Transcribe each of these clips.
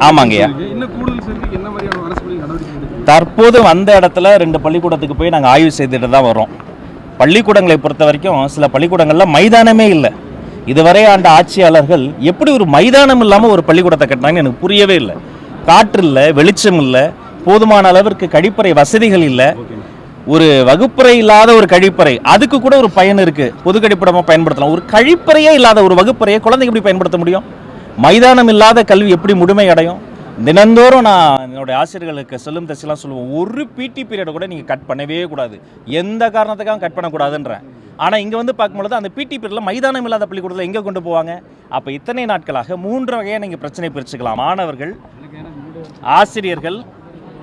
ஆமாங்கய்யா. தற்போது வந்த இடத்துல 2 பள்ளிக்கூடத்துக்கு போய் நாங்கள் ஆய்வு செய்துட்டு தான் வரோம். பள்ளிக்கூடங்களை பொறுத்த வரைக்கும் சில பள்ளிக்கூடங்களில் மைதானமே இல்லை. இதுவரை ஆண்ட ஆட்சியாளர்கள் எப்படி ஒரு மைதானம் இல்லாமல் ஒரு பள்ளிக்கூடத்தை கட்டினாங்கன்னு எனக்கு புரியவே இல்லை. காற்று இல்லை, வெளிச்சம் இல்லை, போதுமான அளவிற்கு கழிப்பறை வசதிகள் இல்லை. ஒரு வகுப்பறை இல்லாத ஒரு கழிப்பறை, அதுக்கு கூட ஒரு பயன் இருக்கு, பொது கழிப்பிடமாக பயன்படுத்தலாம். ஒரு கழிப்பறையே இல்லாத ஒரு வகுப்பறையை குழந்தைங்க எப்படி பயன்படுத்த முடியும்? மைதானம் இல்லாத கல்வி எப்படி முழுமை அடையும்? தினந்தோறும் நான் என்னுடைய ஆசிரியர்களுக்கு செல்லும் தசையெல்லாம் சொல்லுவோம், ஒரு பிடி பீரியடை கூட நீங்கள் கட் பண்ணவே கூடாது, எந்த காரணத்துக்காக கட் பண்ணக்கூடாதுன்றேன். ஆனால் இங்கே வந்து பார்க்கும்பொழுது அந்த பிடி பீரியடில் மைதானம் இல்லாத பள்ளிக்கூடத்தில் எங்கே கொண்டு போவாங்க? அப்போ இத்தனை நாட்களாக 3 வகையாக நீங்கள் பிரச்சனை பிரிச்சுக்கலாம்: மாணவர்கள், ஆசிரியர்கள்,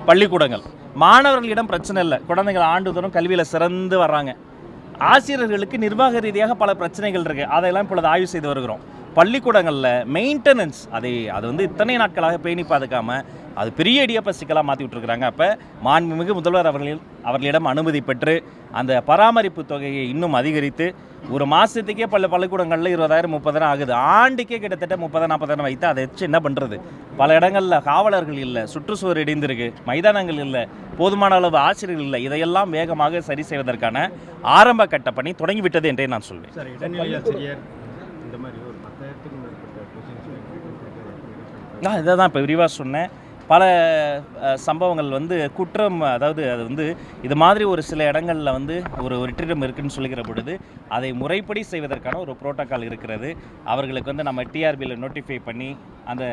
பள்ளிக்கூடங்கள். மாணவர்களிடம் பிரச்சனை இல்லை, குழந்தைகள் ஆண்டுதோறும் கல்வியில் சிறந்து வர்றாங்க. ஆசிரியர்களுக்கு நிர்வாக ரீதியாக பல பிரச்சனைகள் இருக்குது, அதையெல்லாம் இப்பொழுது ஆய்வு செய்து வருகிறோம். பள்ளிக்கூடங்களில் மெயின்டெனன்ஸ் அது வந்து இத்தனை நாட்களாக பேணி பாதுகாமல் அது பெரிய இடியப்ப சிக்கலாக மாற்றி விட்டுருக்குறாங்க. அப்போ மாண்புமிகு முதல்வர் அவர்களிடம் அனுமதி பெற்று அந்த பராமரிப்பு தொகையை இன்னும் அதிகரித்து ஒரு மாதத்துக்கே பள்ளிக்கூடங்களில் 20,000 30,000 ஆகுது, ஆண்டுக்கே கிட்டத்தட்ட 30,000 40,000 வைத்து அதை வச்சு என்ன பண்ணுறது? பல இடங்களில் காவலர்கள் இல்லை, சுற்றுச்சுவர் இடிந்திருக்கு, மைதானங்கள் இல்லை, போதுமான அளவு ஆசிரியர்கள் இல்லை. இதையெல்லாம் வேகமாக சரி செய்வதற்கான ஆரம்ப கட்ட பணி தொடங்கிவிட்டது என்றே நான் சொல்வேன். இதை தான் இப்போ விரிவாக சொன்னேன். பல சம்பவங்கள் வந்து குற்றம், அதாவது அது வந்து இது மாதிரி ஒரு சில இடங்களில் வந்து ஒரு வெற்றிடம் இருக்குதுன்னு சொல்லிக்கிற பொழுது அதை முறைப்படி செய்வதற்கான ஒரு புரோட்டோக்கால் இருக்கிறது. அவர்களுக்கு வந்து நம்ம டிஆர்பியில் நோட்டிஃபை பண்ணி அந்த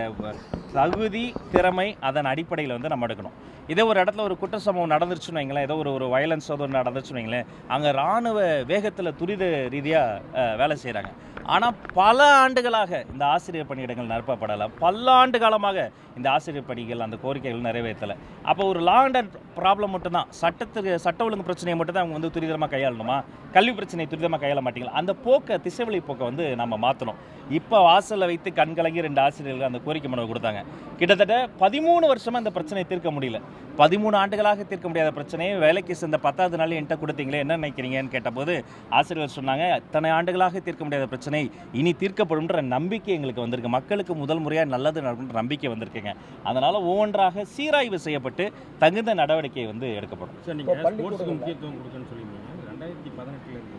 தகுதி திறமை அதன் அடிப்படையில் வந்து நம்ம எடுக்கணும். இதே ஒரு இடத்துல ஒரு குற்ற சம்பவம் நடந்துருச்சுன்னு வைங்களேன், ஏதோ ஒரு வயலன்ஸ் நடந்துருச்சுன்னு வைங்களேன், அங்கே இராணுவ வேகத்தில் துரித ரீதியாக வேலை செய்கிறாங்க. ஆனால் பல ஆண்டுகளாக இந்த ஆசிரியர் பணியிடங்கள் நிரப்பப்படலை, பல ஆண்டு காலமாக இந்த ஆசிரியர் பணிகள் அந்த கோரிக்கைகள் நிறைவேற்றலை. அப்போ ஒரு லா அண்ட் ஆர்டர் ப்ராப்ளம் மட்டும்தான், சட்ட ஒழுங்கு பிரச்சனையை மட்டும்தான் அவங்க வந்து துரிதமாக கையாளணுமா? கல்வி பிரச்சனையை துரிதமாக கையாள மாட்டீங்களா? அந்த போக்கை, திசைவழி போக்கை வந்து நம்ம மாற்றணும். இப்போ வாசலில் வைத்து கண்கலங்கி 2 ஆசிரியர்கள் அந்த கோரிக்கை மனுவை கொடுத்தாங்க. கிட்டத்தட்ட 13 வருஷமாக இந்த பிரச்சனையை தீர்க்க முடியல. 13 ஆண்டுகளாக தீர்க்க முடியாத பிரச்சனையை வேலைக்கு சேர்ந்த 10வது நாள் என்கிட்ட கொடுத்தீங்களே, என்ன நினைக்கிறீங்கன்னு கேட்டபோது ஆசிரியர்கள் சொன்னாங்க, இத்தனை ஆண்டுகளாக தீர்க்க முடியாத பிரச்சனை இனி தீர்க்கப்படும்ன்ற நம்பிக்கை எங்களுக்கு வந்திருக்கு, மக்களுக்கு முதல் முறையாக நல்லது நடக்கும்ன்ற நம்பிக்கை வந்திருக்குங்க. அதனால் ஒவ்வொன்றாக சீராய்வு செய்யப்பட்டு தகுந்த நடவடிக்கை வந்து எடுக்கப்படும். சார், நீங்கள் ஸ்போர்ட்ஸுக்கு முக்கியத்துவம் கொடுக்குன்னு சொல்லியிருந்தீங்க. 2018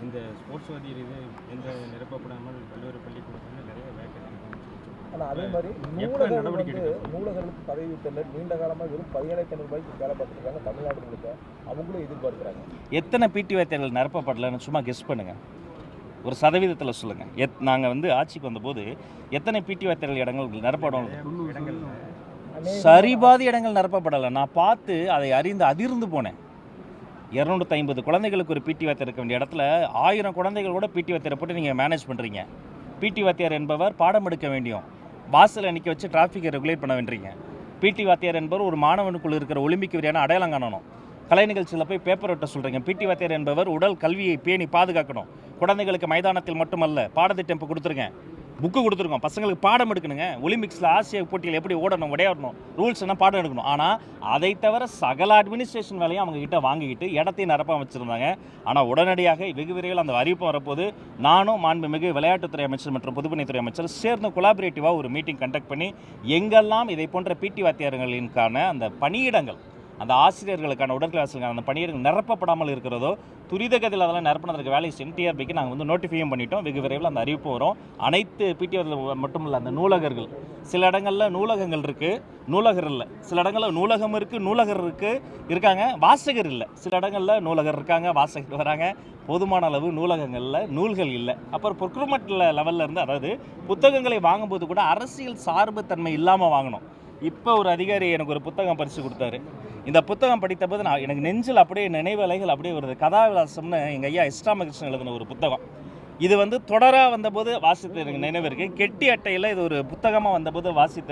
இந்த ஸ்போர்ட்ஸ் வாதி எந்த நிரப்பப்படாமல் பல்வேறு பள்ளிக்கூடத்தில் நிறைய வேக்கன்சி. ஆனால் அதே மாதிரி நூலகர்களுக்கு பதவி விட்டல நீண்ட காலமாக வெறும் 17,500 ரூபாய்க்கு வேலை பார்த்துருக்காங்க தமிழ்நாடு முழுக்க, அவங்களும் எதிர்பார்க்குறாங்க. எத்தனை பிடி வாத்தியார்கள் நிரப்பப்படலைன்னு சும்மா கெஸ் பண்ணுங்கள், ஒரு சதவீதத்தில் சொல்லுங்கள். நாங்கள் வந்து ஆட்சிக்கு வந்தபோது எத்தனை பிடி வாத்தியார்கள் இடங்கள் நிரப்பப்படும்? சரிபாதி இடங்கள் நிரப்பப்படலை. நான் பார்த்து அதை அறிந்து அதிர்ந்து போனேன். 250 குழந்தைகளுக்கு ஒரு பிடி வாத்தியார் இருக்க வேண்டிய இடத்துல 1000 குழந்தைகளோட பிடி வாத்தியாரை போட்டு நீங்கள் மேனேஜ் பண்ணுறீங்க. பிடி வாத்தியார் என்பவர் பாடம் எடுக்க வேண்டியும், வாசலில் நிற்க வச்சு டிராஃபிக்கை ரெகுலேட் பண்ண வேண்டியீங்க. பிடி வாத்தியார் என்பவர் ஒரு மாணவனுக்குள் இருக்கிற ஒலிம்பிக் வரையான அடையாளம் காணணும். கலை நிகழ்ச்சியில் போய் பேப்பர் விட்ட சொல்கிறீங்க. பிடி வாத்தியார் என்பவர் உடல் கல்வியை பேணி பாதுகாக்கணும். குழந்தைகளுக்கு மைதானத்தில் மட்டுமல்ல, பாடத்திட்டம் இப்போ கொடுத்துருங்க, புக்கு கொடுத்துருக்கோம், பசங்களுக்கு பாடம் எடுக்கணுங்க. ஒலிம்பிக்ஸில் ஆசிய போட்டியில் எப்படி ஓடணும், விளையாடணும், ரூல்ஸ் என்ன பாடம் எடுக்கணும். ஆனால் அதை தவிர சகல அட்மினிஸ்ட்ரேஷன் வேலையும் அவங்ககிட்ட வாங்கிக்கிட்டு இடத்தையும் நிரப்ப வச்சுருந்தாங்க. ஆனால் உடனடியாக வெகு விரைவில் அந்த அறிவிப்பு வரப்போது நானும் மாண்புமிகு விளையாட்டுத்துறை அமைச்சர் மற்றும் பொதுப்பணித்துறை அமைச்சர் சேர்ந்து கொலாபரேட்டிவாக ஒரு மீட்டிங் கண்டக்ட் பண்ணி எங்கெல்லாம் இதை போன்ற பிடி வாத்தியார்களுக்கான அந்த பணியிடங்கள், அந்த ஆசிரியர்களுக்கான உடற்கலாசிரியர்களுக்கான அந்த பணியிடங்கள் நிரப்பப்படாமல் இருக்கிறதோ துரிதகதியில் அதெல்லாம் நிரப்பினதற்கு வேலை செய்யும் டிஆர்பிக்கு நாங்கள் வந்து நோட்டிஃபையும் பண்ணிட்டோம். வெகு விரைவில் அந்த அறிவிப்பு வரும். அனைத்து பிடிஆர்கள் மட்டும் இல்லை, அந்த நூலகர்கள், சில இடங்களில் நூலகங்கள் இருக்குது, நூலகர் இல்லை. சில இடங்களில் நூலகம் இருக்குது, நூலகர் இருக்காங்க, வாசகர் இல்லை. சில இடங்களில் நூலகர் இருக்காங்க, வாசகர் வராங்க. போதுமான அளவு நூலகங்களில் நூல்கள் இல்லை. அப்புறம் ப்ரொக்யூர்மெண்ட் லெவலில் இருந்து, அதாவது புத்தகங்களை வாங்கும்போது கூட அரசியல் சார்பு தன்மை இல்லாமல் வாங்கணும். இப்போ ஒரு அதிகாரி எனக்கு ஒரு புத்தகம் பரிசு கொடுத்தாரு. இந்த புத்தகம் படித்த போது எனக்கு நெஞ்சில் அப்படியே நினைவலைகள் அப்படியே வருது. கதாவிலாசம்னு எங்கள் ஐயா இஷ்டாமகிருஷ்ணன் எழுதின ஒரு புத்தகம். இது வந்து தொடராக வந்தபோது வாசித்த எனக்கு நினைவு இருக்குது. கெட்டி அட்டையில் இது ஒரு புத்தகமாக வந்தபோது வாசித்த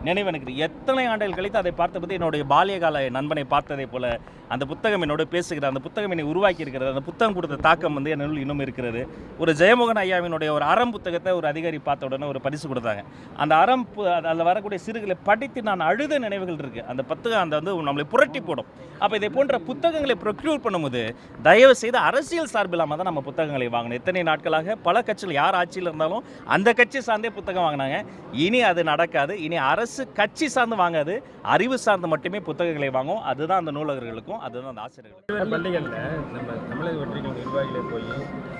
நினைவு எனக்கு எத்தனை ஆண்டுகள் கழித்து அதை பார்த்தபோது என்னுடைய பால்யகால நண்பனை பார்த்ததை போல அந்த புத்தகம் என்னோட பேசுகிறது. அந்த புத்தகம் என்னை உருவாக்கி இருக்கிறது. அந்த புத்தகம் கொடுத்த தாக்கம் வந்து என்னுள் இன்னும் இருக்கிறது. ஒரு ஜெயமோகன் ஐயாவினுடைய ஒரு அறம் புத்தகத்தை ஒரு அதிகாரி பார்த்த உடனே ஒரு பரிசு கொடுத்தாங்க. அந்த அறம் அதில் வரக்கூடிய சிறுகளை படித்து நான் அழுத நினைவுகள் இருக்குது. அந்த புத்தகம் அந்த வந்து நம்மளை புரட்டி போடும். அப்போ இதை போன்ற புத்தகங்களை ப்ரொக்யூர் பண்ணும்போது தயவு செய்து அரசியல் சார்பு இல்லாமல் தான் நம்ம புத்தகங்களை வாங்கணும். எத்தனை நாட்கள் நாட்களாக பல கட்சிகள் யார் ஆட்சியில் இருந்தாலும் அந்த கட்சி சார்ந்தே புத்தகம் வாங்கினாங்க. இனி அது நடக்காது. இனி அரசு கட்சி சார்ந்து வாங்காது, அறிவு சார்ந்து மட்டுமே புத்தகங்களை வாங்கும். அதுதான் அந்த நூலகர்களுக்கும், அதுதான் அந்த ஆசிரியர்களுக்கும். பள்ளிகளில் நம்ம தமிழக வெற்றிகள் நிர்வாகிகளே போய்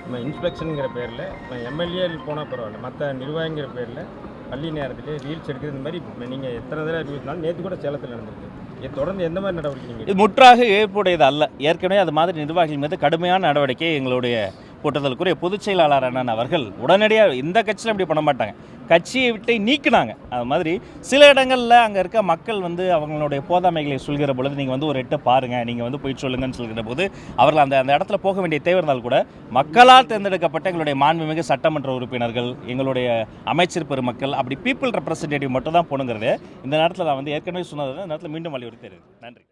நம்ம இன்ஸ்பெக்ஷனுங்கிற பேரில் எம்எல்ஏ போனால் பரவாயில்ல, மற்ற நிர்வாகிங்கிற பேரில் பள்ளி நேரத்தில் ரீல்ஸ் எடுக்கிறது இந்த மாதிரி நீங்கள் எத்தனை தடவை அறிவித்தாலும் நேற்று கூட சேலத்தில் நடந்திருக்கு. இது தொடர்ந்து எந்த மாதிரி நடவடிக்கை? இது முற்றாக ஏற்புடையது அல்ல. ஏற்கனவே அது மாதிரி நிர்வாகிகள் மீது கடுமையான நடவடிக்கை எங்களுடைய கூட்டத்திற்குரிய பொதுச் செயலாளர் அண்ணன் அவர்கள் உடனடியாக இந்த கட்சியில் இப்படி பண்ண மாட்டாங்க, கட்சியை விட்டு நீக்கினாங்க. அது மாதிரி சில இடங்களில் அங்கே இருக்க மக்கள் வந்து அவங்களுடைய போதாமைகளை சொல்கிற பொழுது நீங்கள் வந்து ஒரு எட்டு பாருங்கள், நீங்கள் வந்து போய் சொல்லுங்கன்னு சொல்கிற போது அவர்கள் அந்த இடத்துல போக வேண்டிய தேவை இருந்தால் கூட மக்களால் தேர்ந்தெடுக்கப்பட்ட எங்களுடைய மாண்புமிகு சட்டமன்ற உறுப்பினர்கள், எங்களுடைய அமைச்சர் பெருமக்கள், அப்படி பீப்புள் ரெப்ரசன்டேட்டிவ் மட்டும் தான் போகணுங்கிறது இந்த நேரத்தில் நான் வந்து ஏற்கனவே சொன்னது இந்த நேரத்தில் மீண்டும் வலியுறுத்தி. நன்றி.